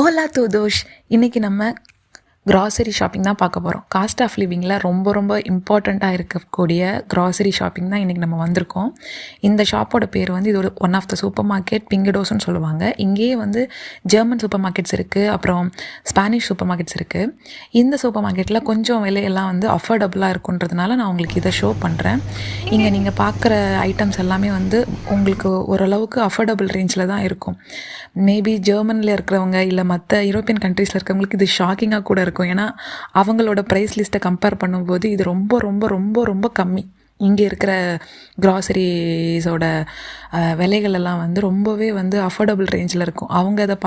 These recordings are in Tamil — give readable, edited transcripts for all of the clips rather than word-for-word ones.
ஓலா தோதோஷ். இன்றைக்கி நம்ம க்ராசரி ஷாப்பிங் தான் பார்க்க போகிறோம். காஸ்ட் ஆஃப் லிவிங்கில் ரொம்ப ரொம்ப இம்பார்ட்டண்ட்டாக இருக்கக்கூடிய க்ராசரி ஷாப்பிங் தான் இன்றைக்கி நம்ம வந்திருக்கோம். இந்த ஷாப்போட பேர் வந்து இது ஒரு one of the super market, பிங்கடோஸ்ன்னு சொல்லுவாங்க. இங்கேயே வந்து ஜெர்மன் சூப்பர் மார்க்கெட்ஸ் இருக்குது, அப்புறம் ஸ்பானிஷ் சூப்பர் மார்க்கெட்ஸ் இருக்குது. இந்த சூப்பர் மார்க்கெட்டில் கொஞ்சம் விலையெல்லாம் வந்து அஃபோர்டபுளாக இருக்குன்றதுனால நான் உங்களுக்கு இதை ஷோ பண்ணுறேன். இங்கே நீங்கள் பார்க்குற ஐட்டம்ஸ் எல்லாமே வந்து உங்களுக்கு ஓரளவுக்கு அஃபோர்டபுள் ரேஞ்சில் தான் இருக்கும். மேபி ஜெர்மனில் இருக்கிறவங்க இல்லை மற்ற யூரோப்பியன் கண்ட்ரீஸில் இருக்கிறவங்களுக்கு இது ஷாக்கிங்காக கூட இருக்கும். ஏன்னா அவங்களோட ப்ரைஸ் லிஸ்ட்டை கம்பேர் பண்ணும்போது இது ரொம்ப ரொம்ப ரொம்ப ரொம்ப கம்மி. இங்கே இருக்கிற க்ராசரிஸோட விலைகள் எல்லாம் வந்து ரொம்பவே வந்து அஃபோர்டபுள் ரேஞ்சில் இருக்கும். அவங்க அதை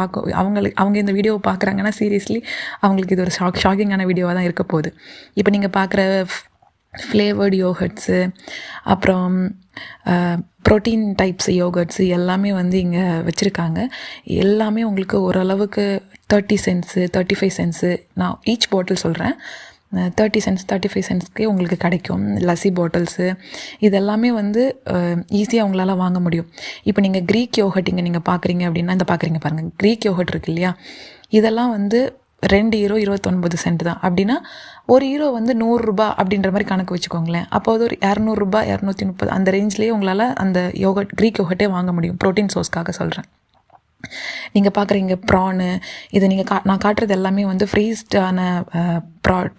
அவங்க இந்த வீடியோவை பார்க்குறாங்கன்னா சீரியஸ்லி அவங்களுக்கு இது ஒரு ஷாக்கிங்கான வீடியோவாக தான் இருக்க போகுது. இப்போ நீங்கள் பார்க்குற ஃப்ளேவர்டு யோகர்ட்ஸு, அப்புறம் ப்ரோட்டீன் டைப்ஸ் யோகர்ட்ஸு எல்லாமே வந்து இங்கே வச்சுருக்காங்க. எல்லாமே உங்களுக்கு ஓரளவுக்கு 30 சென்ட்ஸு 35 சென்ட்ஸு, நான் ஈச் பாட்டில் சொல்கிறேன், 30 சென்ட்ஸ் 35 சென்ட்ஸ்க்கே உங்களுக்கு கிடைக்கும். லஸ்ஸி பாட்டில்ஸு இதெல்லாமே வந்து ஈஸியாக உங்களால் வாங்க முடியும். இப்போ நீங்கள் க்ரீக் யோகர்ட் இங்கே நீங்கள் பார்க்குறீங்க அப்படின்னா, இந்த பார்க்குறீங்க பாருங்கள், க்ரீக் யோகர்ட் இருக்கு இல்லையா, இதெல்லாம் வந்து 2 யூரோ 29 சென்ட் தான். அப்படின்னா ஒரு யூரோ வந்து 100 ரூபா அப்படின்ற மாதிரி கணக்கு வச்சுக்கோங்களேன். அப்போ அது ஒரு 200 ரூபா 230 அந்த ரேஞ்ச்லேயே உங்களால் அந்த க்ரீக் யோகர்ட்டே வாங்க முடியும். ப்ரோட்டீன் சோர்ஸ்க்காக சொல்கிறேன். நீங்கள் பார்க்குறீங்க ப்ரானு, இதை நான் காட்டுறது எல்லாமே வந்து ஃப்ரீஸ்டான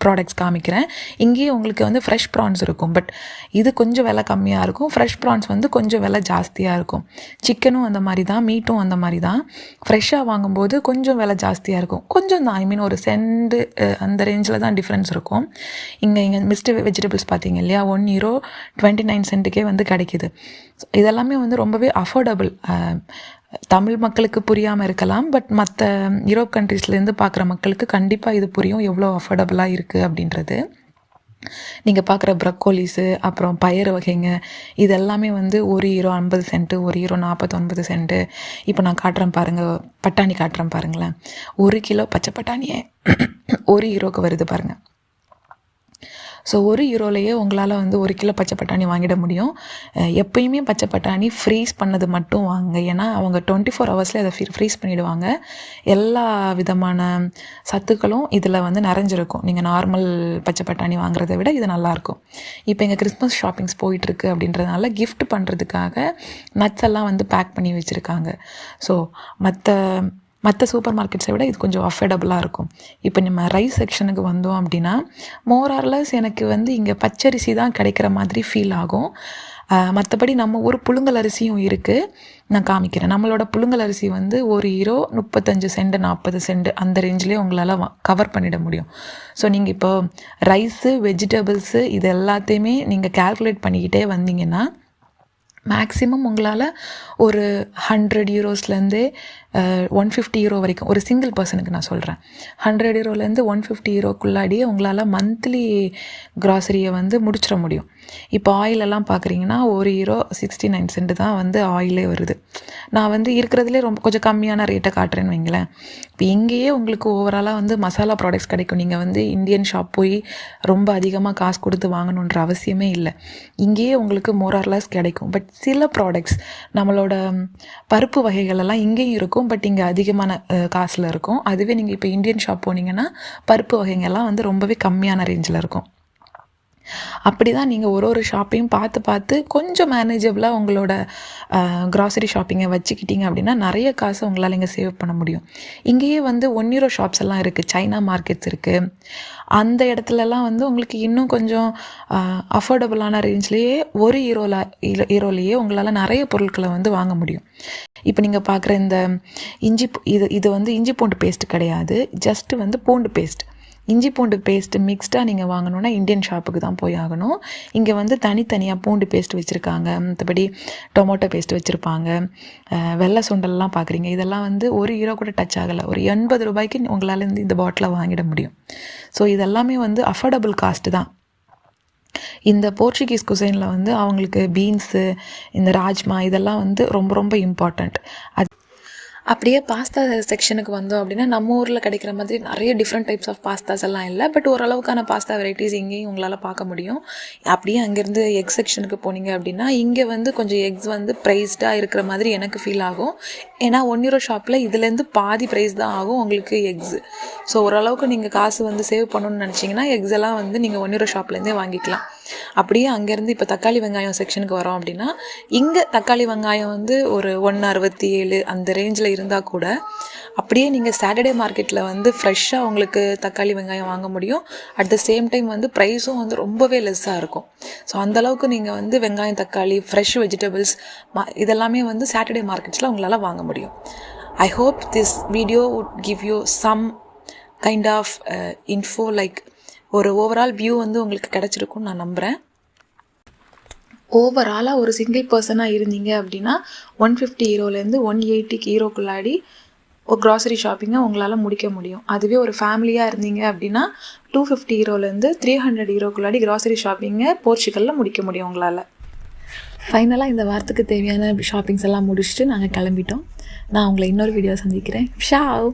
ப்ராடக்ட்ஸ் காமிக்கிறேன். இங்கேயே உங்களுக்கு வந்து ஃப்ரெஷ் ப்ரான்ஸ் இருக்கும், பட் இது கொஞ்சம் விலை கம்மியாக இருக்கும். ஃப்ரெஷ் ப்ரான்ஸ் வந்து கொஞ்சம் விலை ஜாஸ்தியாக இருக்கும். சிக்கனும் அந்த மாதிரி தான், மீட்டும் அந்த மாதிரி தான். ஃப்ரெஷ்ஷாக வாங்கும்போது கொஞ்சம் விலை ஜாஸ்தியாக இருக்கும். கொஞ்சம் தான், ஐ மீன் ஒரு சென்ட் அந்த ரேஞ்சில் தான் டிஃப்ரென்ஸ் இருக்கும். இங்கே மிஸ்டு வெஜிடபிள்ஸ் பார்த்தீங்க இல்லையா, 1 யூரோ 29 சென்ட்டுக்கே வந்து கிடைக்கிது. இதெல்லாமே வந்து ரொம்பவே அஃபோர்டபுள். தமிழ் மக்களுக்கு புரியாமல் இருக்கலாம், பட் மற்ற யூரோப் கண்ட்ரீஸ்லேருந்து பார்க்குற மக்களுக்கு கண்டிப்பாக இது புரியும் எவ்வளோ அஃபோர்டபுளாக இருக்குது அப்படின்றது. நீங்கள் பார்க்குற ப்ரக்கோலிஸு, அப்புறம் பயறு வகைங்க, இது எல்லாமே வந்து 1 யூரோ 50 சென்ட்டு, 1 யூரோ 49 சென்ட்டு. இப்போ நான் காட்டுறேன் பாருங்கள், பட்டாணி காட்டுறேன் பாருங்களேன். 1 கிலோ பச்சை பட்டாணியே 1 யூரோக்கு வருது பாருங்கள். ஸோ 1 யூரோலையே உங்களால் வந்து 1 கிலோ பச்சை பட்டாணி வாங்கிட முடியும். எப்பயுமே பச்சை பட்டாணி ஃப்ரீஸ் பண்ணது மட்டும் வாங்க, ஏன்னா அவங்க 24 ஹவர்ஸில் அதை ஃப்ரீஸ் பண்ணிவிடுவாங்க. எல்லா விதமான சத்துக்களும் இதில் வந்து நிறைஞ்சிருக்கும். நீங்கள் நார்மல் பச்சை பட்டாணி வாங்குறத விட இது நல்லாயிருக்கும். இப்போ எங்கள் கிறிஸ்மஸ் ஷாப்பிங்ஸ் போயிட்டுருக்கு அப்படின்றதுனால கிஃப்ட் பண்ணுறதுக்காக நட்ஸ் எல்லாம் வந்து பேக் பண்ணி வச்சுருக்காங்க. ஸோ மற்ற சூப்பர் மார்க்கெட்ஸை விட இது கொஞ்சம் அஃபோர்டபுளாக இருக்கும். இப்போ நம்ம ரைஸ் செக்ஷனுக்கு வந்தோம் அப்படின்னா, மோரார்லஸ் எனக்கு வந்து இங்கே பச்சரிசி தான் கிடைக்கிற மாதிரி ஃபீல் ஆகும். மற்றபடி நம்ம ஒரு புழுங்கல் அரிசியும் இருக்குது, நான் காமிக்கிறேன். நம்மளோட புழுங்கல் அரிசி வந்து 1 யூரோ 35 சென்ட் 40 சென்ட் அந்த ரேஞ்சிலே உங்களால் கவர் பண்ணிட முடியும். ஸோ நீங்கள் இப்போ ரைஸு, வெஜிடபிள்ஸு இது எல்லாத்தையுமே நீங்கள் கால்குலேட் பண்ணிக்கிட்டே வந்தீங்கன்னா மேக்ஸிமம் உங்களால் ஒரு 100 யூரோஸ்லேருந்து 150 யூரோ வரைக்கும், ஒரு சிங்கிள் பர்சனுக்கு நான் சொல்கிறேன், 100 யூரோலேருந்து 150 யூரோக்குள்ளாடியே உங்களால் மந்த்லி க்ராசரியை வந்து முடிச்சிட முடியும். இப்போ ஆயிலெல்லாம் பார்க்குறீங்கன்னா 1 யூரோ 69 சென்ட் தான் வந்து ஆயிலே வருது. நான் வந்து இருக்கிறதுலே ரொம்ப கொஞ்சம் கம்மியான ரேட்டை காட்டுறேன்னு வைங்களேன். இப்போ இங்கேயே உங்களுக்கு ஓவராலாக வந்து மசாலா ப்ராடக்ட்ஸ் கிடைக்கும். நீங்கள் வந்து இந்தியன் ஷாப் போய் ரொம்ப அதிகமாக காசு கொடுத்து வாங்கணுன்ற அவசியமே இல்லை. இங்கேயே உங்களுக்கு மோரார்லஸ் கிடைக்கும். பட் சில ப்ராடக்ட்ஸ், நம்மளோட பருப்பு வகைகள் எல்லாம் இங்கேயும் இருக்கும், பட் இங்கே அதிகமான காசில் இருக்கும். அதுவே நீங்கள் இப்போ இந்தியன் ஷாப் போனீங்கன்னா பருப்பு வகைங்கள்லாம் வந்து ரொம்பவே கம்மியான ரேஞ்சில் இருக்கும். அப்படி தான் நீங்கள் ஒரு ஷாப்பையும் பார்த்து கொஞ்சம் மேனேஜபிளாக உங்களோட க்ராசரி ஷாப்பிங்கை வச்சுக்கிட்டீங்க அப்படின்னா நிறைய காசை உங்களால் இங்கே சேவ் பண்ண முடியும். இங்கேயே வந்து 1 யூரோ ஷாப்ஸ் எல்லாம் இருக்குது, சைனா மார்க்கெட்ஸ் இருக்குது. அந்த இடத்துலலாம் வந்து உங்களுக்கு இன்னும் கொஞ்சம் அஃபோர்டபுளான ரேஞ்ச்லேயே 1 யூரோலேயே உங்களால் நிறைய பொருட்களை வந்து வாங்க முடியும். இப்போ நீங்கள் பார்க்குற இந்த இது வந்து இஞ்சி பூண்டு பேஸ்ட் கிடையாது, ஜஸ்ட்டு வந்து பூண்டு பேஸ்ட். இஞ்சி பூண்டு பேஸ்ட்டு மிக்ஸ்டாக நீங்கள் வாங்கணுன்னா இந்தியன் ஷாப்புக்கு தான் போய் ஆகணும். இங்கே வந்து தனித்தனியாக பூண்டு பேஸ்ட் வச்சுருக்காங்க, மற்றபடி டொமேட்டோ பேஸ்ட் வச்சுருப்பாங்க. வெள்ளை சுண்டல்லாம் பார்க்குறீங்க, இதெல்லாம் வந்து 1 யூரோ கூட டச் ஆகலை. ஒரு 80 ரூபாய்க்கு உங்களால் இந்த பாட்டிலை வாங்கிட முடியும். ஸோ இதெல்லாமே வந்து அஃபோர்டபுள் காஸ்ட்டு தான். இந்த போர்ச்சுகீஸ் குசைனில் வந்து அவங்களுக்கு பீன்ஸு, இந்த ராஜ்மா இதெல்லாம் வந்து ரொம்ப ரொம்ப இம்பார்ட்டண்ட். அப்படியே பாஸ்தா செக்ஷனுக்கு வந்தோம் அப்படின்னா நம்ம ஊரில் கிடைக்கிற மாதிரி நிறைய டிஃப்ரெண்ட் டைப்ஸ் ஆஃப் பாஸ்தாஸ் எல்லாம் இல்லை, பட் ஓரளவுக்கான பாஸ்தா வெரைட்டிஸ் இங்கேயும் உங்களால் பார்க்க முடியும். அப்படியே அங்கேருந்து எக் செக்ஷனுக்கு போனீங்க அப்படின்னா இங்கே வந்து கொஞ்சம் எக்ஸ் வந்து ப்ரைஸ்டாக இருக்கிற மாதிரி எனக்கு ஃபீல் ஆகும். ஏன்னா €1 ஷாப்பில் இதுலேருந்து பாதி ப்ரைஸ் தான் ஆகும் உங்களுக்கு எக்ஸு. ஸோ ஓரளவுக்கு நீங்கள் காசு வந்து சேவ் பண்ணணும்னு நினச்சிங்கன்னா எக்ஸ் எல்லாம் வந்து நீங்கள் €1 ஷாப்லேருந்தே வாங்கிக்கலாம். அப்படியே அங்கேருந்து இப்போ தக்காளி வெங்காயம் செக்ஷனுக்கு வரோம் அப்படின்னா இங்கே தக்காளி வெங்காயம் வந்து ஒரு 1.67 அந்த ரேஞ்சில் இருந்தால் கூட அப்படியே நீங்கள் சாட்டர்டே மார்க்கெட்டில் வந்து ஃப்ரெஷ்ஷாக உங்களுக்கு தக்காளி வெங்காயம் வாங்க முடியும். அட் த சேம் டைம் வந்து ப்ரைஸும் வந்து ரொம்பவே லெஸ்ஸாக இருக்கும். ஸோ அந்தளவுக்கு நீங்கள் வந்து வெங்காயம், தக்காளி, ஃப்ரெஷ் வெஜிடபிள்ஸ் இதெல்லாமே வந்து சாட்டர்டே மார்க்கெட்ஸில் உங்களால் வாங்க முடியும். I hope this video would give you some kind of info, like ஒரு ஓவரால் வியூ வந்து உங்களுக்கு கிடச்சிருக்குன்னு நான் நம்புகிறேன். ஓவராலாக ஒரு சிங்கிள் பர்சனாக இருந்தீங்க அப்படின்னா €150 €180 ஒரு க்ராசரி ஷாப்பிங்கை உங்களால் முடிக்க முடியும். அதுவே ஒரு ஃபேமிலியாக இருந்தீங்க அப்படின்னா €250 €300 க்ராசரி ஷாப்பிங்கை போர்ச்சுகலில் முடிக்க முடியும் உங்களால். ஃபைனலாக இந்த வாரத்துக்கு தேவையான ஷாப்பிங்ஸ் எல்லாம் முடிச்சுட்டு நாங்கள் கிளம்பிட்டோம். நான் உங்களை இன்னொரு வீடியோ சந்திக்கிறேன். ஷாவ்.